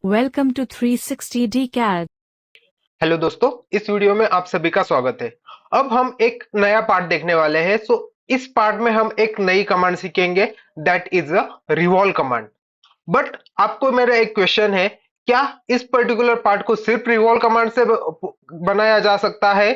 Welcome to 360 DCAD. Hello दोस्तों, इस video में आप सभी का स्वागत है। अब हम एक नया पार्ट देखने वाले हैं। इस पार्ट में हम एक नई कमांड सीखेंगे, that is a revolve command. But आपको मेरा एक क्वेश्चन है, क्या इस पर्टिकुलर पार्ट को सिर्फ रिवॉल्व कमांड से बनाया जा सकता है?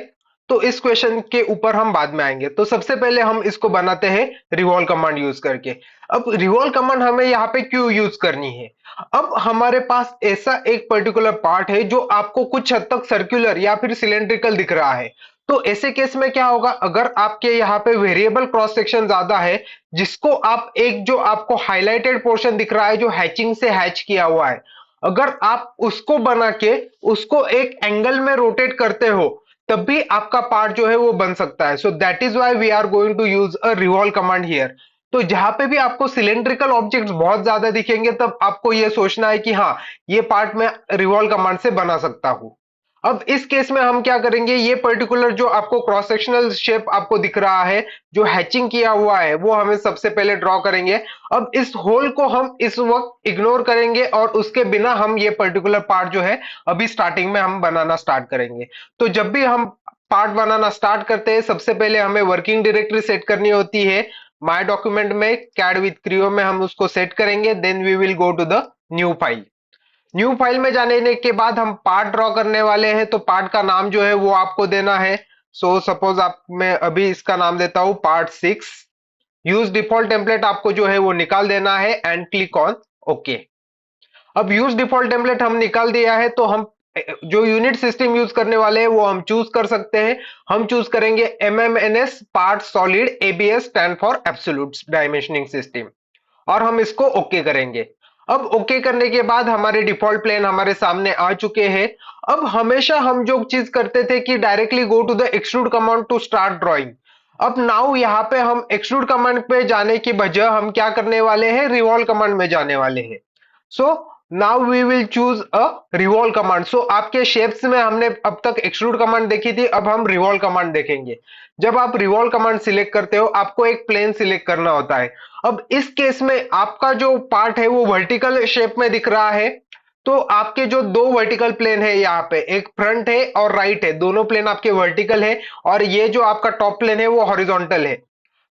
तो इस क्वेश्चन के ऊपर हम बाद में आएंगे। तो सबसे पहले हम इसको बनाते हैं रिवॉल्व कमांड यूज करके। अब रिवॉल्व कमांड हमें यहाँ पे क्यों यूज करनी है? अब हमारे पास ऐसा एक पर्टिकुलर पार्ट है जो आपको कुछ हद तक सर्कुलर या फिर सिलेंड्रिकल दिख रहा है। तो ऐसे केस में क्या होगा, अगर आपके यहाँ पे वेरिएबल क्रॉस सेक्शन ज्यादा है, जिसको आप एक जो आपको हाईलाइटेड पोर्शन दिख रहा है जो हैचिंग से हैच किया हुआ है, अगर आप उसको बना के उसको एक एंगल में रोटेट करते हो, तब भी आपका पार्ट जो है वो बन सकता है। So that is why we are going to use a revolve command here. तो जहां पे भी आपको सिलेंड्रिकल ऑब्जेक्ट्स बहुत ज्यादा दिखेंगे, तब आपको ये सोचना है कि हाँ, ये पार्ट मैं रिवॉल्व कमांड से बना सकता हूं। अब इस केस में हम क्या करेंगे, ये पर्टिकुलर जो आपको क्रॉस सेक्शनल शेप आपको दिख रहा है जो हैचिंग किया हुआ है, वो हमें सबसे पहले ड्रॉ करेंगे। अब इस होल को हम इस वक्त इग्नोर करेंगे और उसके बिना हम ये पर्टिकुलर पार्ट जो है अभी स्टार्टिंग में हम बनाना स्टार्ट करेंगे। तो जब भी हम पार्ट बनाना स्टार्ट करते हैं, सबसे पहले हमें वर्किंग डायरेक्टरी सेट करनी होती है। माय डॉक्यूमेंट में कैड विद क्रियो में हम उसको सेट करेंगे, then we will go to the new file. New file में जाने के बाद हम पार्ट ड्रॉ करने वाले हैं, तो पार्ट का नाम जो है वो आपको देना है। सपोज आप, मैं अभी इसका नाम देता हूं पार्ट 6। यूज डिफॉल्ट टेम्पलेट आपको जो है वो निकाल देना है एंड क्लिक ऑन ओके। अब यूज डिफॉल्ट टेम्पलेट हम निकाल दिया है, तो हम जो यूनिट सिस्टम यूज करने वाले हैं वो हम चूज कर सकते हैं। हम चूज करेंगे MMNS part solid ABS, stand for absolute dimensioning system, और हम इसको ओके करेंगे। अब ओके करने के बाद हमारे डिफॉल्ट प्लेन हमारे सामने आ चुके हैं। अब हमेशा हम जो चीज करते थे कि directly go to the extrude command to start drawing. अब नाउ यहाँ पे हम एक्सट्रूड कमांड पे जाने की बजाय हम क्या करने वाले हैं, रिवॉल्व कमांड में जाने वाले हैं। So now we will choose a revolve command. So आपके शेप्स में हमने अब तक एक्सट्रूड कमांड देखी थी, अब हम रिवॉल्व कमांड देखेंगे। जब आप रिवॉल्व कमांड सिलेक्ट करते हो, आपको एक प्लेन सिलेक्ट करना होता है। अब इस केस में आपका जो पार्ट है वो वर्टिकल शेप में दिख रहा है। तो आपके जो दो वर्टिकल प्लेन है, यहाँ पे एक फ्रंट है और राइट है, दोनों प्लेन आपके वर्टिकल है, और ये जो आपका टॉप प्लेन है वो हॉरिजॉन्टल है।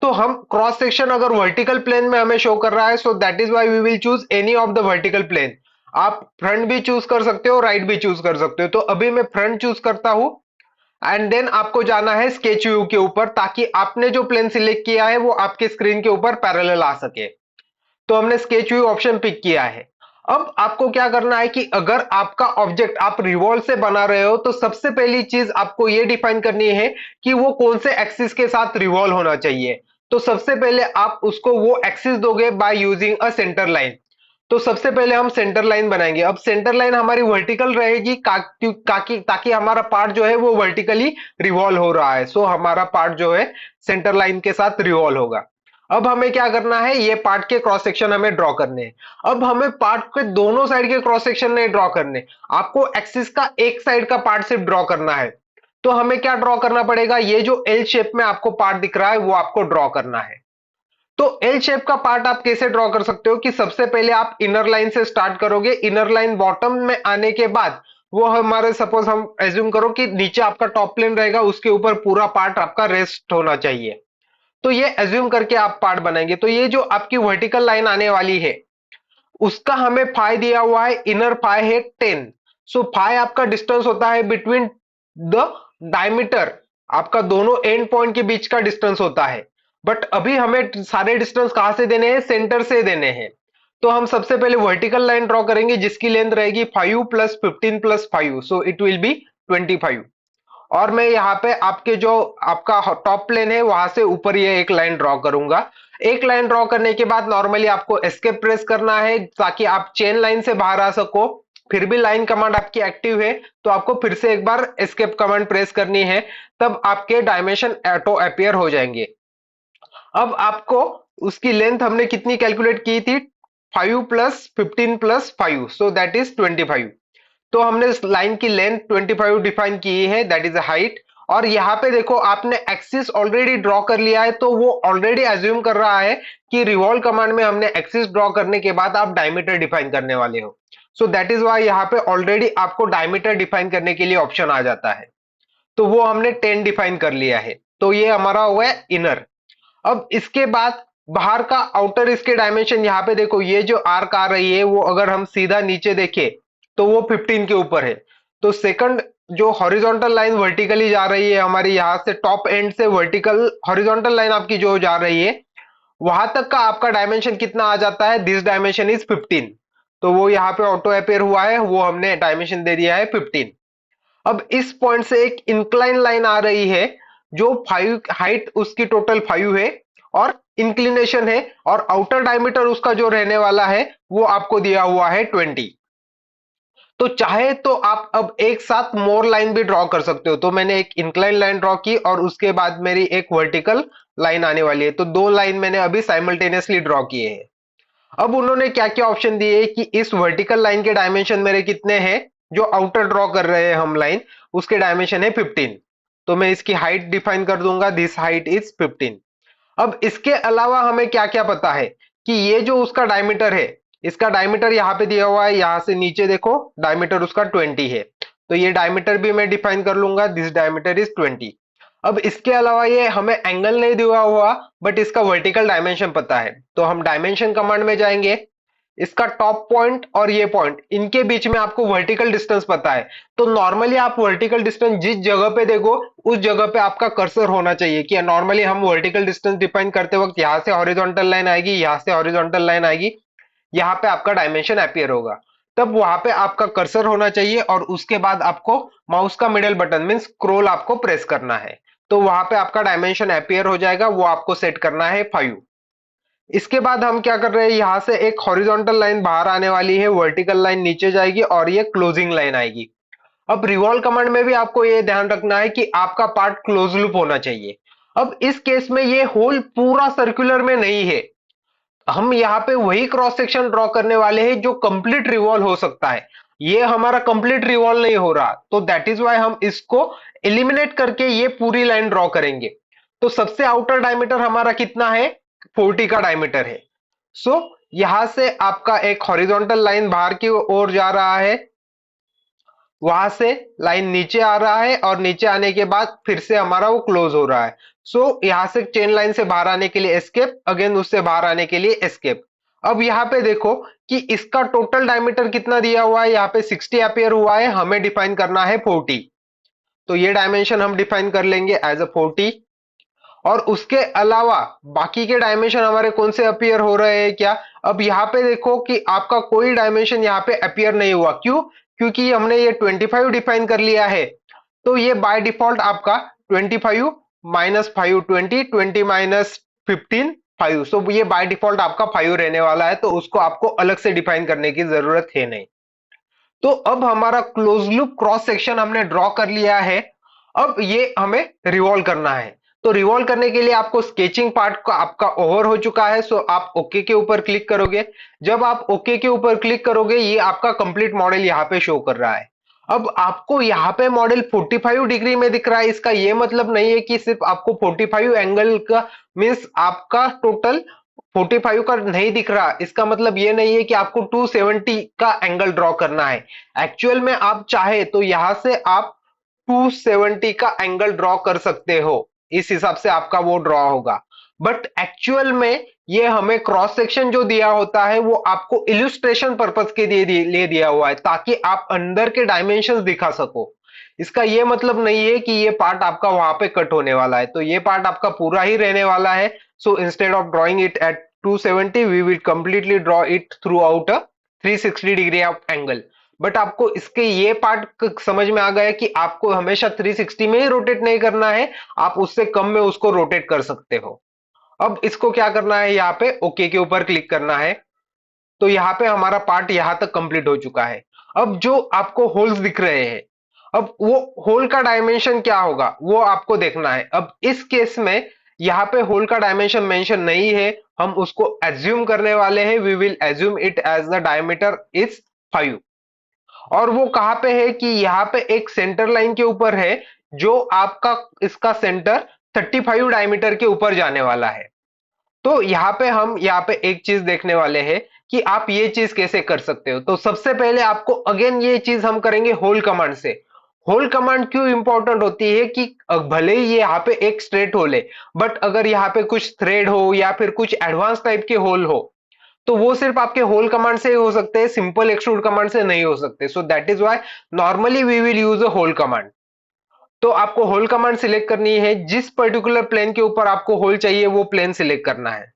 तो हम क्रॉस सेक्शन अगर वर्टिकल प्लेन में हमें शो कर रहा है, so that is why we will choose any of the vertical plane. आप फ्रंट भी चूज कर सकते हो, राइट भी चूज कर सकते हो। तो अभी मैं फ्रंट चूज करता हूं, एंड देन आपको जाना है स्केच व्यू के ऊपर, ताकि आपने जो प्लेन सिलेक्ट किया है वो आपके स्क्रीन के ऊपर पैरेलल आ सके। तो हमने स्केच व्यू ऑप्शन पिक किया है। अब आपको क्या करना है कि अगर आपका ऑब्जेक्ट आप रिवॉल्व से बना रहे हो, तो सबसे पहली चीज आपको ये डिफाइन करनी है कि वो कौन से एक्सिस के साथ रिवॉल्व होना चाहिए। तो सबसे पहले आप उसको वो एक्सिस दोगे by using a centre line. तो सबसे पहले हम सेंटर लाइन बनाएंगे। अब सेंटर लाइन हमारी वर्टिकल रहेगी, ताकि हमारा पार्ट जो है वो वर्टिकली रिवॉल्व हो रहा है। सो हमारा पार्ट जो है सेंटर लाइन के साथ रिवॉल्व होगा। अब हमें क्या करना है, ये पार्ट के क्रॉस सेक्शन हमें ड्रॉ करने हैं। अब हमें पार्ट के दोनों साइड के क्रॉस सेक्शन नहीं ड्रॉ करने, आपको एक्सिस का एक साइड का पार्ट सिर्फ ड्रॉ करना है। तो हमें क्या ड्रॉ करना पड़ेगा, ये जो एल शेप में आपको पार्ट दिख रहा है वो आपको ड्रॉ करना है। तो एल शेप का पार्ट आप कैसे ड्रॉ कर सकते हो कि सबसे पहले आप इनर लाइन से स्टार्ट करोगे। इनर लाइन बॉटम में आने के बाद वो हमारे, सपोज हम एज्यूम करो कि नीचे आपका टॉप प्लेन रहेगा, उसके ऊपर पूरा पार्ट आपका रेस्ट होना चाहिए। तो ये एज्यूम करके आप पार्ट बनाएंगे। तो ये जो आपकी वर्टिकल लाइन आने वाली है, उसका हमें फाई दिया हुआ है, इनर फाई है 10। सो फाई आपका डिस्टेंस होता है बिटवीन द डायमीटर, आपका दोनों एंड पॉइंट के बीच का डिस्टेंस होता है। बट अभी हमें सारे डिस्टेंस कहां से देने हैं, सेंटर से देने हैं। तो हम सबसे पहले वर्टिकल लाइन ड्रॉ करेंगे जिसकी लेंथ रहेगी 5 + 15 + 5, सो इट विल बी 25। और मैं यहाँ पे आपके जो आपका टॉप प्लेन है वहां से ऊपर ये एक लाइन ड्रॉ करूंगा। एक लाइन ड्रॉ करने के बाद नॉर्मली आपको एस्केप प्रेस करना है, ताकि आप चेन लाइन से बाहर आ सको। फिर भी लाइन कमांड आपकी एक्टिव है, तो आपको फिर से एक बार एस्केप कमांड प्रेस करनी है, तब आपके डायमेंशन ऑटो अपीयर हो जाएंगे। अब आपको उसकी लेंथ हमने कितनी कैलकुलेट की थी, 5 + 15 + 5, सो दैट इज 25। तो हमने इस लाइन की लेंथ 25 डिफाइन की है, दैट इज हाइट। और यहाँ पे देखो आपने एक्सिस ऑलरेडी ड्रॉ कर लिया है, तो वो ऑलरेडी एज्यूम कर रहा है कि रिवॉल्व कमांड में हमने एक्सिस ड्रॉ करने के बाद आप डायमीटर डिफाइन करने वाले हो। सो दैट इज वाई यहाँ पे ऑलरेडी आपको डायमीटर डिफाइन करने के लिए ऑप्शन आ जाता है। तो वो हमने 10 डिफाइन कर लिया है, तो ये हमारा हुआ है इनर। अब इसके बाद बाहर का आउटर, इसके डायमेंशन यहाँ पे देखो, ये जो आर्क आ रही है वो अगर हम सीधा नीचे देखें तो वो 15 के ऊपर है। तो सेकंड जो हॉरिजॉन्टल लाइन वर्टिकली जा रही है हमारी, यहाँ से टॉप एंड से वर्टिकल हॉरिजॉन्टल लाइन आपकी जो जा रही है, वहां तक का आपका डायमेंशन कितना आ जाता है, दिस डायमेंशन इज 15। तो वो यहाँ पे ऑटो अपेयर हुआ है, वो हमने डायमेंशन दे दिया है 15। अब इस पॉइंट से एक इंक्लाइन लाइन आ रही है जो 5, हाइट उसकी टोटल 5 है और इंक्लिनेशन है, और आउटर डायमीटर उसका जो रहने वाला है वो आपको दिया हुआ है 20। तो चाहे तो आप अब एक साथ मोर लाइन भी ड्रॉ कर सकते हो। तो मैंने एक इंक्लाइन लाइन ड्रॉ की और उसके बाद मेरी एक वर्टिकल लाइन आने वाली है, तो 2 लाइन मैंने अभी साइमल्टेनियसली ड्रॉ किए हैं। अब उन्होंने क्या क्या ऑप्शन दिए कि इस वर्टिकल लाइन के डायमेंशन मेरे कितने हैं, जो आउटर ड्रॉ कर रहे हैं हम लाइन, उसके डायमेंशन है 15। तो मैं इसकी हाइट डिफाइन कर दूंगा, दिस हाइट इज 15। अब इसके अलावा हमें क्या क्या पता है कि ये जो उसका डायमीटर है, इसका डायमीटर यहाँ पे दिया हुआ है, यहां से नीचे देखो डायमीटर उसका 20 है। तो ये डायमीटर भी मैं डिफाइन कर लूंगा, दिस डायमीटर इज 20। अब इसके अलावा ये हमें एंगल नहीं दिया हुआ, बट इसका वर्टिकल डायमेंशन पता है। तो हम डायमेंशन कमांड में जाएंगे, इसका टॉप पॉइंट और ये पॉइंट, इनके बीच में आपको वर्टिकल डिस्टेंस पता है। तो नॉर्मली आप वर्टिकल डिस्टेंस जिस जगह पे देखो उस जगह पे आपका कर्सर होना चाहिए। कि नॉर्मली हम वर्टिकल डिस्टेंस डिफाइन करते वक्त यहाँ से हॉरिजॉन्टल लाइन आएगी, यहाँ से हॉरिजॉन्टल लाइन आएगी, यहाँ पे आपका डायमेंशन अपीयर होगा, तब वहां पे आपका कर्सर होना चाहिए और उसके बाद आपको माउस का मिडल बटन मीन स्क्रॉल आपको प्रेस करना है। तो वहां पे आपका डायमेंशन अपीयर हो जाएगा, वो आपको सेट करना है 5। इसके बाद हम क्या कर रहे हैं, यहां से एक हॉरिजॉन्टल लाइन बाहर आने वाली है, वर्टिकल लाइन नीचे जाएगी और ये क्लोजिंग लाइन आएगी। अब रिवॉल्व कमांड में भी आपको ये ध्यान रखना है कि आपका पार्ट क्लोज लूप होना चाहिए। अब इस केस में ये होल पूरा सर्कुलर में नहीं है, हम यहाँ पे वही क्रॉस सेक्शन ड्रॉ करने वाले हैं जो कंप्लीट रिवॉल्व हो सकता है। ये हमारा कंप्लीट रिवॉल्व नहीं हो रहा, तो दैट इज वाई हम इसको एलिमिनेट करके ये पूरी लाइन ड्रॉ करेंगे। तो सबसे आउटर डायमीटर हमारा कितना है, 40 का डायमीटर है। सो यहां से आपका एक हॉरिजॉन्टल लाइन बाहर की ओर जा रहा है, वहां से लाइन नीचे आ रहा है और नीचे आने के बाद फिर से हमारा वो क्लोज हो रहा है। सो यहां से चेन लाइन से बाहर आने के लिए एस्केप, अगेन उससे बाहर आने के लिए एस्केप। अब यहाँ पे देखो कि इसका टोटल डायमीटर कितना दिया हुआ है, यहाँ पे 60 एपियर हुआ है, हमें डिफाइन करना है 40। तो ये डायमेंशन हम डिफाइन कर लेंगे एज अ 40। और उसके अलावा बाकी के डायमेंशन हमारे कौन से अपीयर हो रहे हैं क्या, अब यहाँ पे देखो कि आपका कोई डायमेंशन यहाँ पे अपीयर नहीं हुआ। क्यों, क्योंकि हमने ये 25 डिफाइन कर लिया है। तो ये बाय डिफॉल्ट आपका 25 माइनस 5 20, 20 माइनस 15 5। सो ये बाय डिफॉल्ट आपका 5 रहने वाला है, तो उसको आपको अलग से डिफाइन करने की जरूरत है नहीं। तो अब हमारा क्लोज लूप क्रॉस सेक्शन हमने ड्रॉ कर लिया है। अब ये हमें रिवॉल्व करना है। तो रिवॉल्व करने के लिए आपको स्केचिंग पार्ट का आपका ओवर हो चुका है, सो आप ओके के ऊपर क्लिक करोगे। जब आप ओके के ऊपर क्लिक करोगे, ये आपका कंप्लीट मॉडल यहाँ पे शो कर रहा है। अब आपको यहाँ पे मॉडल 45 डिग्री में दिख रहा है, इसका ये मतलब नहीं है कि सिर्फ आपको 45 एंगल का मीन्स आपका टोटल 45 का नहीं दिख रहा, इसका मतलब ये नहीं है कि आपको 270 का एंगल ड्रॉ करना है। एक्चुअल में आप चाहे तो यहां से आप 270 का एंगल ड्रॉ कर सकते हो, इस हिसाब से आपका वो ड्रॉ होगा। बट एक्चुअल में ये हमें क्रॉस सेक्शन जो दिया होता है वो आपको इल्यूस्ट्रेशन पर्पस के लिए दिया हुआ है, ताकि आप अंदर के डायमेंशंस दिखा सको। इसका ये मतलब नहीं है कि ये पार्ट आपका वहां पे कट होने वाला है, तो ये पार्ट आपका पूरा ही रहने वाला है। So instead of drawing it at 270 we will completely draw it throughout a 360 degree of angle. But आपको इसके ये पार्ट समझ में आ गया कि आपको हमेशा 360 में ही रोटेट नहीं करना है, आप उससे कम में उसको रोटेट कर सकते हो। अब इसको क्या करना है, यहाँ पे ओके के ऊपर क्लिक करना है। तो यहाँ पे हमारा पार्ट यहाँ तक कंप्लीट हो चुका है। अब जो आपको होल्स दिख रहे हैं, अब वो होल का डायमेंशन क्या होगा वो आपको देखना है। अब इस केस में यहाँ पे होल का डायमेंशन मेंशन नहीं है, हम उसको एज्यूम करने वाले हैं। We will assume it as the diameter is 5। और वो कहाँ पे है कि यहाँ पे एक सेंटर लाइन के ऊपर है, जो आपका इसका सेंटर 35 डायमीटर के ऊपर जाने वाला है। तो यहाँ पे हम यहाँ पे एक चीज देखने वाले हैं कि आप ये चीज कैसे कर सकते हो। तो सबसे पहले आपको अगेन ये चीज हम करेंगे होल कमांड से। होल कमांड क्यों इंपॉर्टेंट होती है कि भले ही ये यहाँ पे एक स्ट्रेट होल है, बट अगर यहाँ पे कुछ थ्रेड हो या फिर कुछ एडवांस टाइप के होल हो, तो वो सिर्फ आपके होल कमांड से ही हो सकते हैं, सिंपल एक्सट्रूड कमांड से नहीं हो सकते। So that is why normally we will use a hole command. तो आपको होल कमांड सिलेक्ट करनी है, जिस पर्टिकुलर प्लेन के ऊपर आपको होल चाहिए वो प्लेन सिलेक्ट करना है।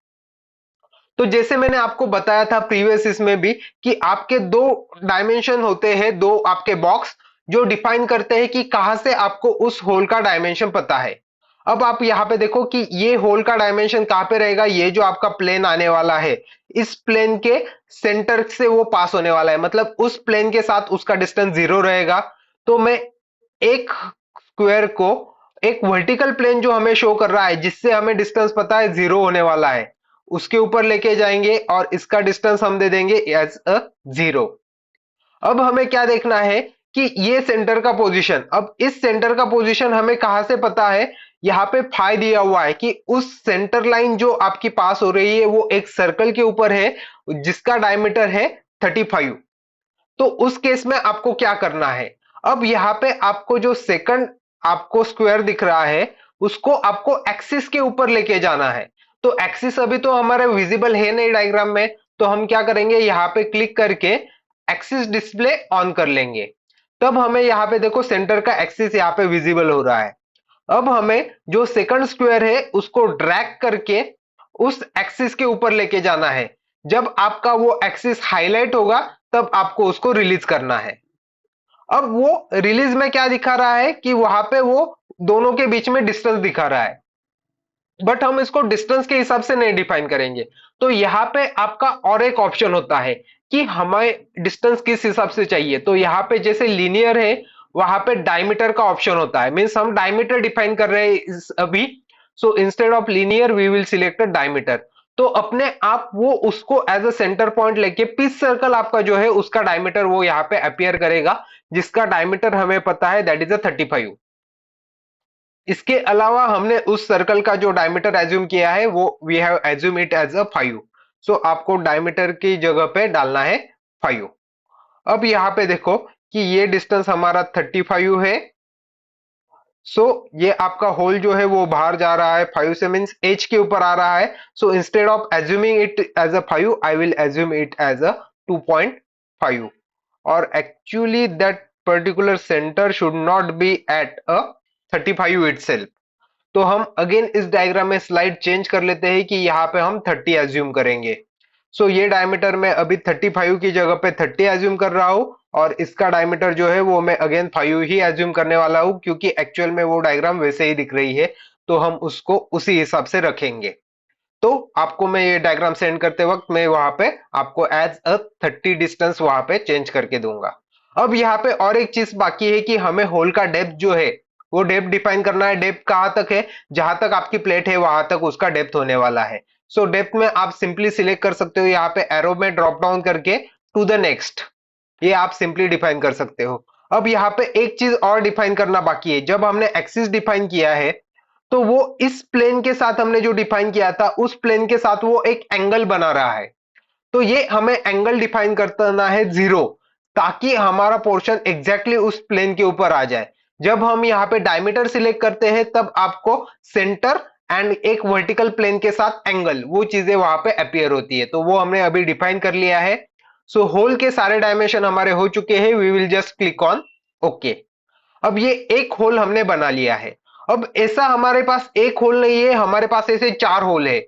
तो जैसे मैंने आपको बताया था प्रीवियस इसमें भी कि आपके दो डायमेंशन होते हैं, दो आपके बॉक्स जो डिफाइन करते हैं कि कहां से आपको उस होल का डायमेंशन पता है। अब आप यहां पे देखो कि ये होल का डायमेंशन कहां पे रहेगा, ये जो आपका प्लेन आने वाला है, इस प्लेन के सेंटर से वो पास होने वाला है, मतलब उस प्लेन के साथ उसका डिस्टेंस 0 रहेगा। तो मैं एक स्क्वायर को, एक वर्टिकल प्लेन जो हमें शो कर रहा है जिससे हमें डिस्टेंस पता है 0 होने वाला है, उसके ऊपर लेके जाएंगे और इसका डिस्टेंस हम दे देंगे एज अ 0। अब हमें क्या देखना है कि ये सेंटर का पोजीशन, अब इस सेंटर का पोजीशन हमें कहां से पता है, यहाँ पे फाई दिया हुआ है कि उस सेंटर लाइन जो आपकी पास हो रही है वो एक सर्कल के ऊपर है जिसका डायमीटर है 35। तो उस केस में आपको क्या करना है, अब यहाँ पे आपको जो सेकंड आपको स्क्वायर दिख रहा है उसको आपको एक्सिस के ऊपर लेके जाना है। तो एक्सिस अभी तो हमारे विजिबल है नहीं डायग्राम में, तो हम क्या करेंगे, यहाँ पे क्लिक करके एक्सिस डिस्प्ले ऑन कर लेंगे। तब हमें यहाँ पे देखो सेंटर का एक्सिस यहाँ पे विजिबल हो रहा है। अब हमें जो सेकंड स्क्वायर है उसको ड्रैग करके उस एक्सिस के ऊपर लेके जाना है। जब आपका वो एक्सिस हाईलाइट होगा तब आपको उसको रिलीज करना है। अब वो रिलीज में क्या दिखा रहा है कि वहां पे वो दोनों के बीच में डिस्टेंस दिखा रहा है, बट हम इसको डिस्टेंस के हिसाब से नहीं डिफाइन करेंगे। तो यहाँ पे आपका और एक ऑप्शन होता है कि हमें डिस्टेंस किस हिसाब से चाहिए। तो यहाँ पे जैसे लीनियर है वहां पे डायमीटर का ऑप्शन होता है, मीन्स हम डायमीटर डिफाइन कर रहे हैं अभी। So instead of linear we will select a diameter. तो अपने आप वो उसको एज अ सेंटर पॉइंट लेके पीस सर्कल आपका जो है उसका डायमीटर वो यहाँ पे अपियर करेगा, जिसका डायमीटर हमें पता है दैट इज अ 35। इसके अलावा हमने उस सर्कल का जो डायमीटर एज्यूम किया है वो we have assume it as a 5। So आपको डायमीटर की जगह पे डालना है 5। अब यहाँ पे देखो कि ये डिस्टेंस हमारा 35 है। सो ये आपका होल जो है वो बाहर जा रहा है 5 से, मीन्स एज के ऊपर आ रहा है। So instead of assuming it as a 5 I will assume it as a 2.5। और actually that particular center should not be at a 35 itself। तो हम अगेन इस डायग्राम में स्लाइड चेंज कर लेते हैं कि यहाँ पे हम 30 एज्यूम करेंगे। सो ये डायमीटर में अभी 35 की जगह पे 30 एज्यूम कर रहा हूँ, और इसका डायमीटर जो है वो मैं अगेन 5 ही एज्यूम करने वाला हूँ क्योंकि एक्चुअल में वो डायग्राम वैसे ही दिख रही है, तो हम उसको उसी हिसाब से रखेंगे। तो आपको मैं ये डायग्राम सेंड करते वक्त मैं वहां पे आपको एज अ 30 डिस्टेंस वहां पे चेंज करके दूंगा। अब यहाँ पे और एक चीज बाकी है कि हमें होल का डेप्थ जो है वो डेप्थ डिफाइन करना है। डेप्थ कहां तक है, जहां तक आपकी प्लेट है वहां तक उसका डेप्थ होने वाला है। सो डेप्थ में आप सिंपली सिलेक्ट कर सकते हो यहाँ पे एरो में ड्रॉप डाउन करके टू द नेक्स्ट, ये आप सिंपली डिफाइन कर सकते हो। अब यहाँ पे एक चीज और डिफाइन करना बाकी है। जब हमने एक्सिस डिफाइन किया है तो वो इस प्लेन के साथ हमने जो डिफाइन किया था उस प्लेन के साथ वो एक एंगल बना रहा है। तो ये हमें एंगल डिफाइन करना है 0, ताकि हमारा पोर्शन एग्जैक्टली उस प्लेन के ऊपर आ जाए। जब हम यहाँ पे डायमीटर सिलेक्ट करते हैं तब आपको सेंटर एंड एक वर्टिकल प्लेन के साथ एंगल वो चीजें वहां पे अपियर होती है, तो वो हमने अभी डिफाइन कर लिया है। सो होल के सारे डायमेंशन हमारे हो चुके हैं, we will just click on okay. अब ये एक होल हमने बना लिया है। अब ऐसा हमारे पास एक होल नहीं है, हमारे पास ऐसे 4 होल है,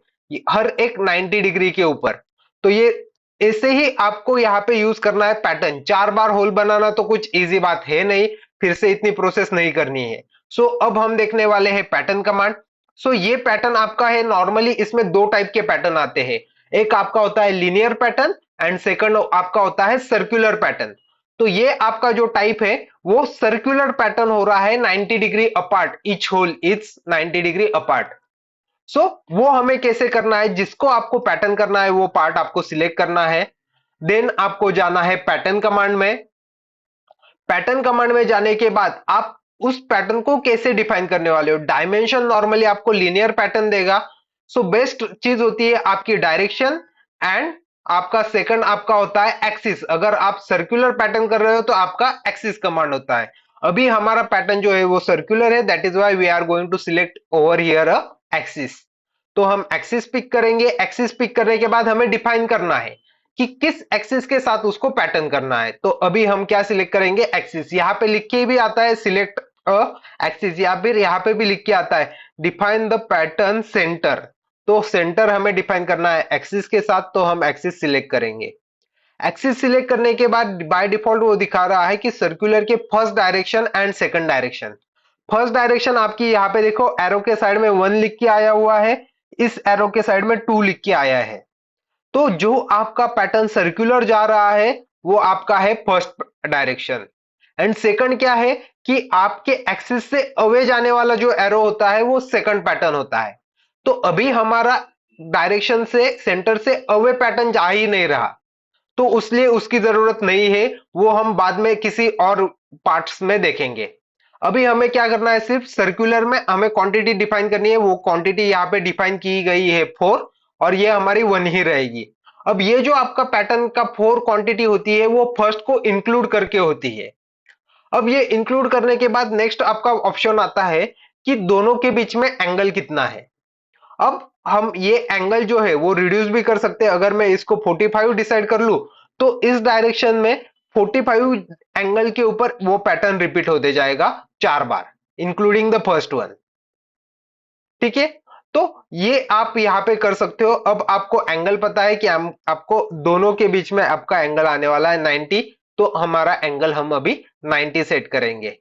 हर एक 90 डिग्री के ऊपर। तो ये ऐसे ही आपको यहाँ पे यूज करना है पैटर्न। 4 बार होल बनाना तो कुछ इजी बात है नहीं, फिर से इतनी प्रोसेस नहीं करनी है। सो अब हम देखने वाले हैं पैटर्न कमांड। सो ये पैटर्न आपका है, नॉर्मली इसमें दो टाइप के पैटर्न आते हैं। एक आपका होता है लीनियर पैटर्न एंड सेकंड आपका होता है सर्कुलर पैटर्न। तो ये आपका जो टाइप है वो सर्कुलर पैटर्न हो रहा है 90 degree apart, each hole is 90 degree apart. So वो हमें कैसे करना है, जिसको आपको पैटर्न करना है वो पार्ट आपको सिलेक्ट करना है। देन आपको जाना है पैटर्न कमांड में। पैटर्न कमांड में जाने के बाद आप उस पैटर्न को कैसे डिफाइन करने वाले हो। डायमेंशन नॉर्मली आपको लीनियर पैटर्न देगा। सो बेस्ट चीज होती है आपकी डायरेक्शन एंड आपका सेकंड आपका होता है एक्सिस। अगर आप सर्कुलर पैटर्न कर रहे हो तो आपका एक्सिस कमांड होता है। अभी हमारा पैटर्न जो है वो सर्कुलर है, that is why we are going to select over here a axis. तो हम एक्सिस पिक करेंगे। एक्सिस पिक करने के बाद हमें डिफाइन करना है कि किस एक्सिस के साथ उसको पैटर्न करना है। तो अभी हम क्या सिलेक्ट करेंगे, एक्सिस। यहाँ पे लिख के भी आता है सिलेक्ट अ एक्सिस, या फिर यहाँ पे भी लिख के आता है डिफाइन द पैटर्न सेंटर। तो सेंटर हमें डिफाइन करना है एक्सिस के साथ, तो हम एक्सिस सिलेक्ट करेंगे। एक्सिस सिलेक्ट करने के बाद बाय डिफॉल्ट वो दिखा रहा है कि सर्कुलर के first direction and second direction. First direction आपकी यहाँ पे देखो एरो के साइड में 1 लिख के आया हुआ है, इस एरो के साइड में 2 लिख के आया है। तो जो आपका पैटर्न सर्कुलर जा रहा है वो आपका है फर्स्ट डायरेक्शन। एंड सेकंड क्या है कि आपके एक्सिस से अवे जाने वाला जो एरो होता है वो सेकंड पैटर्न होता है। तो अभी हमारा डायरेक्शन से सेंटर से अवे पैटर्न जा ही नहीं रहा, तो उसलिए उसकी जरूरत नहीं है, वो हम बाद में किसी और पार्ट्स में देखेंगे। अभी हमें क्या करना है, सिर्फ सर्कुलर में हमें क्वांटिटी डिफाइन करनी है। वो क्वांटिटी यहाँ पे डिफाइन की गई है 4, और ये हमारी 1 ही रहेगी। अब ये जो आपका पैटर्न का 4 क्वांटिटी होती है वो फर्स्ट को इंक्लूड करके होती है। अब ये इंक्लूड करने के बाद नेक्स्ट आपका ऑप्शन आता है कि दोनों के बीच में एंगल कितना है। अब हम ये एंगल जो है वो रिड्यूस भी कर सकते हैं। अगर मैं इसको 45 डिसाइड कर लूं तो इस डायरेक्शन में 45 एंगल के ऊपर वो पैटर्न रिपीट होते जाएगा 4 बार, इंक्लूडिंग द फर्स्ट वन। ठीक है, तो ये आप यहां पे कर सकते हो। अब आपको एंगल पता है कि आपको दोनों के बीच में आपका एंगल आने वाला है 90, तो हमारा एंगल हम अभी 90 सेट करेंगे।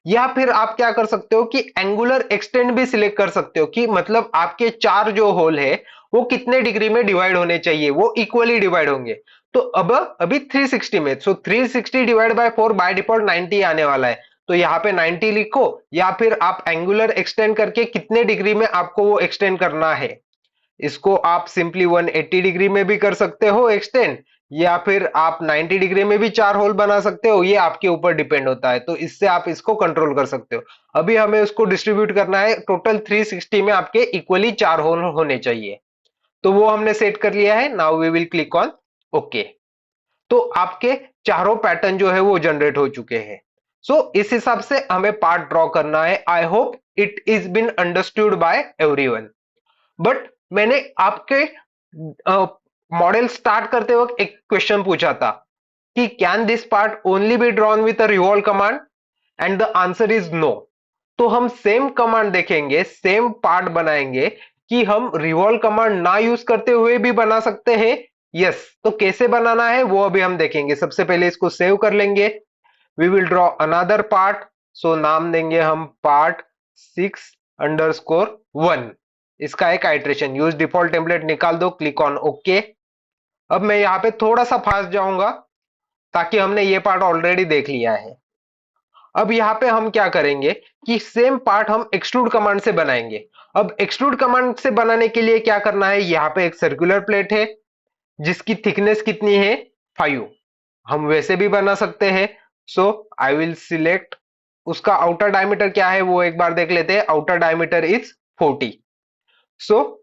या फिर आप क्या कर सकते हो कि एंगुलर एक्सटेंड भी सिलेक्ट कर सकते हो, कि मतलब आपके 4 जो होल है वो कितने डिग्री में डिवाइड होने चाहिए, वो इक्वली डिवाइड होंगे। तो अब अभी 360 में, सो 360 डिवाइड बाय 4 बाय डिफॉल्ट 90 आने वाला है। तो यहाँ पे 90 लिखो, या फिर आप एंगुलर एक्सटेंड करके कितने डिग्री में आपको वो एक्सटेंड करना है, इसको आप सिंपली 180 डिग्री में भी कर सकते हो एक्सटेंड, या फिर आप 90 डिग्री में भी 4 होल बना सकते हो। ये आपके ऊपर डिपेंड होता है, तो इससे आप इसको कंट्रोल कर सकते हो। अभी हमें उसको डिस्ट्रीब्यूट करना है, टोटल 360 में आपके इक्वली 4 होल होने चाहिए। तो वो हमने सेट कर लिया है। Now we will click on okay. तो आपके चारों पैटर्न जो है वो जनरेट हो चुके हैं। सो इस हिसाब से हमें पार्ट ड्रॉ करना है। I hope it is been understood by everyone. But मैंने आपके मॉडल स्टार्ट करते वक्त एक क्वेश्चन पूछा था कि can this part only be drawn with a revolve command, and the answer is no. तो हम सेम कमांड देखेंगे, सेम पार्ट बनाएंगे कि हम रिवॉल्व कमांड ना यूज करते हुए भी बना सकते हैं। यस, तो कैसे बनाना है वो अभी हम देखेंगे। सबसे पहले इसको सेव कर लेंगे। We will draw another part, so नाम देंगे हम पार्ट 6_1। इसका एक आइट्रेशन, यूज डिफॉल्ट टेम्पलेट निकाल दो, क्लिक ऑन ओके। अब मैं यहाँ पे थोड़ा सा फास्ट जाऊंगा ताकि हमने ये पार्ट ऑलरेडी देख लिया है। अब यहाँ पे हम क्या करेंगे कि सेम पार्ट हम एक्सट्रूड कमांड से बनाएंगे। अब एक्सट्रूड कमांड से बनाने के लिए क्या करना है, यहाँ पे एक सर्कुलर प्लेट है जिसकी थिकनेस कितनी है 5। हम वैसे भी बना सकते हैं। सो आई विल सिलेक्ट, उसका आउटर डायमीटर क्या है वो एक बार देख लेते हैं। Outer diameter is 40। सो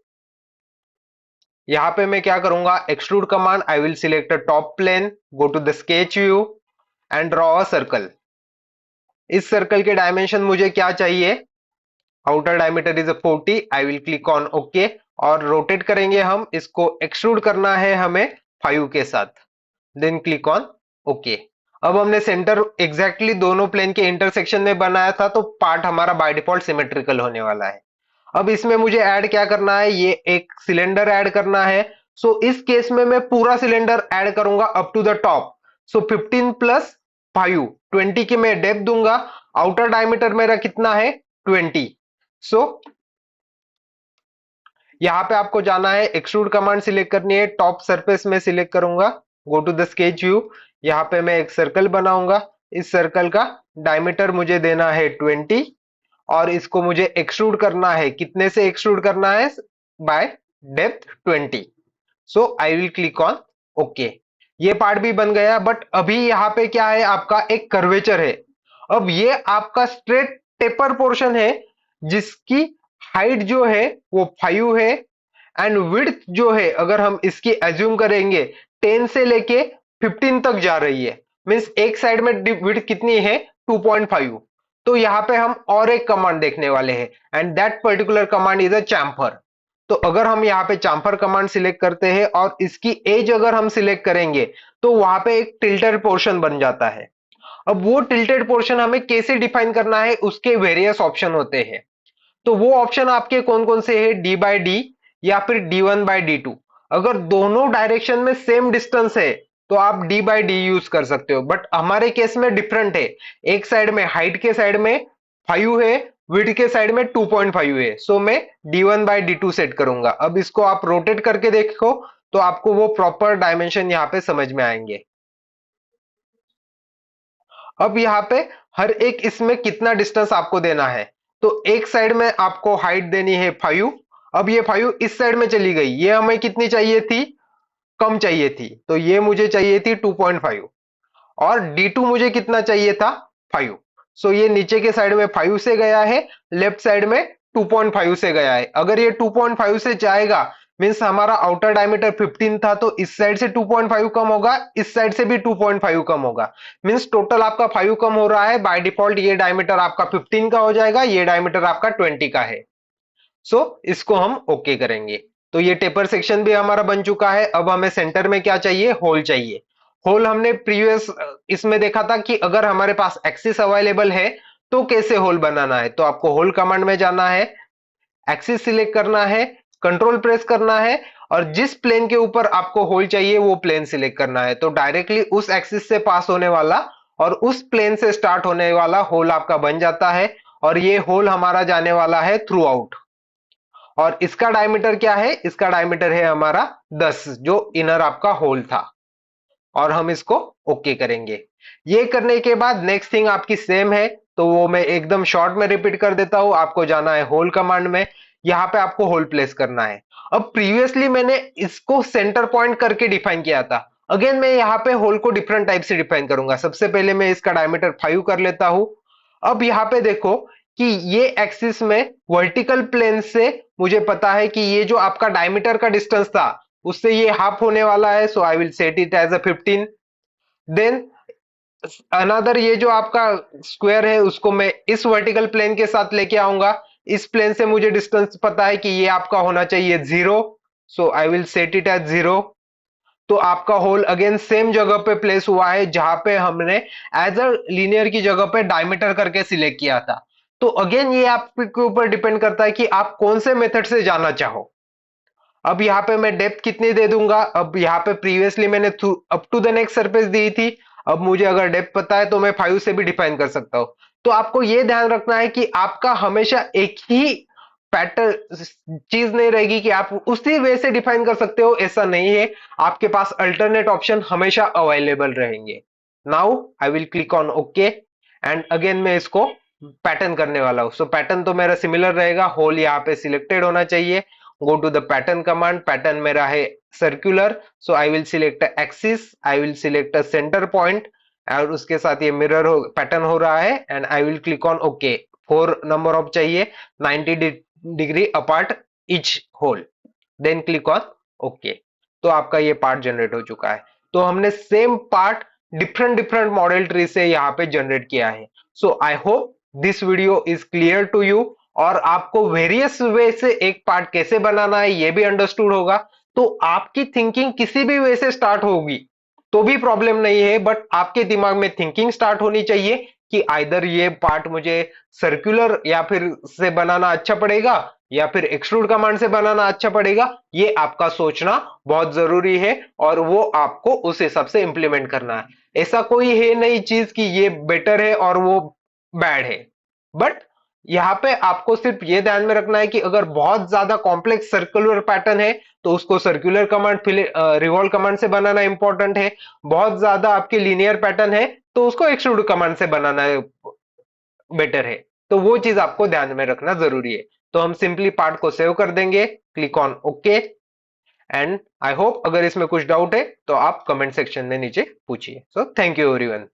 यहां पे मैं क्या करूंगा, extrude command, I will select a top plane, go to the sketch view and draw a circle. इस सर्कल के डायमेंशन मुझे क्या चाहिए, outer diameter is 40। I will click on okay, और रोटेट करेंगे हम इसको, एक्सट्रूड करना है हमें 5 के साथ, देन क्लिक ऑन ओके। अब हमने सेंटर एग्जैक्टली दोनों प्लेन के इंटरसेक्शन में बनाया था, तो पार्ट हमारा बाय डिफॉल्ट सिमेट्रिकल होने वाला है। अब इसमें मुझे ऐड क्या करना है, ये एक सिलेंडर ऐड करना है। सो इस केस में मैं पूरा सिलेंडर ऐड करूंगा up to the top. So 15 plus 5, 20 की मैं डेप्थ दूंगा। आउटर डायमीटर मेरा कितना है 20। सो यहाँ पे आपको जाना है, एक्सट्रूड कमांड सिलेक्ट करनी है, टॉप सरफेस में सिलेक्ट करूंगा, go to the sketch view. यहाँ पे मैं एक सर्कल बनाऊंगा। इस सर्कल का डायमीटर मुझे देना है 20, और इसको मुझे एक्सट्रूड करना है, कितने से एक्सट्रूड करना है, by depth 20। So I will click on okay. ये पार्ट भी बन गया। बट अभी यहाँ पे क्या है, आपका एक कर्वेचर है। अब ये आपका स्ट्रेट टेपर पोर्शन है जिसकी हाइट जो है वो 5 है, एंड विड्थ जो है, अगर हम इसकी एज्यूम करेंगे 10 से लेके 15 तक जा रही है, मीन्स एक साइड में विड्थ कितनी है 2.5। तो यहाँ पे हम और एक कमांड देखने वाले हैं and that particular command is a chamfer. तो अगर हम यहाँ पे चैम्फर कमांड सिलेक्ट करते हैं और इसकी एज अगर हम सिलेक्ट करेंगे तो वहां पे एक टिल्टेड पोर्शन बन जाता है। अब वो टिल्टेड पोर्शन हमें कैसे डिफाइन करना है, उसके वेरियस ऑप्शन होते हैं। तो वो ऑप्शन आपके कौन कौन से है, डी बाई डी या फिर D1/D2। अगर दोनों डायरेक्शन में सेम डिस्टेंस है तो आप डी बाई डी यूज कर सकते हो, बट हमारे केस में डिफरेंट है। एक साइड में हाइट के साइड में 5 है, विड्थ के साइड में 2.5 है, सो मैं D1/D2 सेट करूंगा। अब इसको आप रोटेट करके देखो तो आपको वो प्रॉपर डायमेंशन यहाँ पे समझ में आएंगे। अब यहाँ पे हर एक इसमें कितना डिस्टेंस आपको देना है, तो एक साइड में आपको हाइट देनी है 5। अब ये 5 इस साइड में चली गई, ये हमें कितनी चाहिए थी, कम चाहिए थी, तो ये मुझे चाहिए थी 2.5। और D2 मुझे कितना चाहिए था, 5। सो ये नीचे के साइड में 5 से गया है, लेफ्ट साइड में 2.5 से गया है। अगर ये 2.5 से जाएगा मीन्स हमारा आउटर डायमीटर 15 था, तो इस साइड से 2.5 कम होगा, इस साइड से भी 2.5 कम होगा, मीन्स टोटल आपका 5 कम हो रहा है। बाय डिफॉल्ट ये डायमीटर आपका 15 का हो जाएगा, ये डायमीटर आपका 20 का है। सो इसको हम ओके करेंगे। तो ये टेपर सेक्शन भी हमारा बन चुका है। अब हमें सेंटर में क्या चाहिए, होल चाहिए। होल हमने प्रीवियस इसमें देखा था कि अगर हमारे पास एक्सिस अवेलेबल है तो कैसे होल बनाना है। तो आपको होल कमांड में जाना है, एक्सिस सिलेक्ट करना है, कंट्रोल प्रेस करना है और जिस प्लेन के ऊपर आपको होल चाहिए वो प्लेन सिलेक्ट करना है। तो डायरेक्टली उस एक्सिस से पास होने वाला और उस प्लेन से स्टार्ट होने वाला होल आपका बन जाता है। और ये होल हमारा जाने वाला है थ्रू आउट। और इसका डायमीटर क्या है, इसका डायमीटर है हमारा 10, जो इनर आपका होल था। और हम इसको ओके करेंगे। ये करने के बाद नेक्स्ट थिंग आपकी सेम है, तो वो मैं एकदम शॉर्ट में रिपीट कर देता हूं। आपको जाना है होल कमांड में, यहां पे आपको होल प्लेस करना है। अब प्रीवियसली मैंने इसको सेंटर पॉइंट करके डिफाइन किया था, अगेन मैं यहाँ पे होल को डिफरेंट टाइप से डिफाइन करूंगा। सबसे पहले मैं इसका डायमीटर 5 कर लेता हूं। अब यहाँ पे देखो कि ये एक्सिस में वर्टिकल प्लेन से मुझे पता है कि ये जो आपका डायमीटर का डिस्टेंस था उससे ये हाफ होने वाला है, so I will set it as a 15। Then another ये जो आपका स्क्वायर है उसको मैं इस वर्टिकल प्लेन के साथ लेके आऊंगा। इस प्लेन से मुझे डिस्टेंस पता है कि ये आपका होना चाहिए 0, so I will set it as 0। तो आपका होल अगेन सेम जगह पे प्लेस हुआ है जहां पे हमने एज अ लीनियर की जगह पे डायमीटर करके सिलेक्ट किया था। तो अगेन ये आपके ऊपर डिपेंड करता है कि आप कौन से मेथड से जाना चाहो। अब यहाँ पे मैं डेप्थ कितनी दे दूंगा, अब यहाँ पे प्रीवियसली मैंने up to the next surface दी थी, अब मुझे अगर डेप्थ पता है तो मैं 5 से भी डिफाइन कर सकता हूं। तो आपको ये ध्यान रखना है कि आपका हमेशा एक ही पैटर्न चीज नहीं रहेगी कि आप उसी वे से डिफाइन कर सकते हो, ऐसा नहीं है। आपके पास अल्टरनेट ऑप्शन हमेशा अवेलेबल रहेंगे। Now I will click on okay and again मैं इसको पैटर्न करने वाला हूं। सो पैटर्न तो मेरा सिमिलर रहेगा, होल यहाँ पे सिलेक्टेड होना चाहिए। Go to the pattern command, pattern मेरा है circular, so I will select axis, I will select a center point और उसके साथ ये मिरर हो पैटर्न हो रहा है and I will click on okay. 4 number of चाहिए, 90 degree apart each hole, then click on okay. तो आपका ये पार्ट जनरेट हो चुका है। तो हमने same part different different model tree से यहाँ पे जनरेट किया है। So I hope this video is clear to you और आपको वेरियस वे से एक पार्ट कैसे बनाना है ये भी अंडरस्टूड होगा। तो आपकी थिंकिंग किसी भी वे से स्टार्ट होगी तो भी प्रॉब्लम नहीं है, बट आपके दिमाग में थिंकिंग स्टार्ट होनी चाहिए कि आइदर ये पार्ट मुझे सर्कुलर या फिर से बनाना अच्छा पड़ेगा या फिर एक्सट्रूड कमांड से बनाना अच्छा पड़ेगा। ये आपका सोचना बहुत जरूरी है और वो आपको उस हिसाब से इंप्लीमेंट करना है। ऐसा कोई है नहीं चीज कि ये बेटर है और वो बैड है, बट यहाँ पे आपको सिर्फ ये ध्यान में रखना है कि अगर बहुत ज्यादा कॉम्प्लेक्स सर्कुलर पैटर्न है तो उसको सर्कुलर कमांड रिवॉल्व कमांड से बनाना इंपॉर्टेंट है। बहुत ज्यादा आपके लीनियर पैटर्न है तो उसको एक्सट्रूड कमांड से बनाना बेटर है। तो वो चीज आपको ध्यान में रखना जरूरी है। तो हम सिंपली पार्ट को सेव कर देंगे, click on okay and I hope अगर इसमें कुछ डाउट है तो आप कमेंट सेक्शन में नीचे पूछिए। So thank you everyone.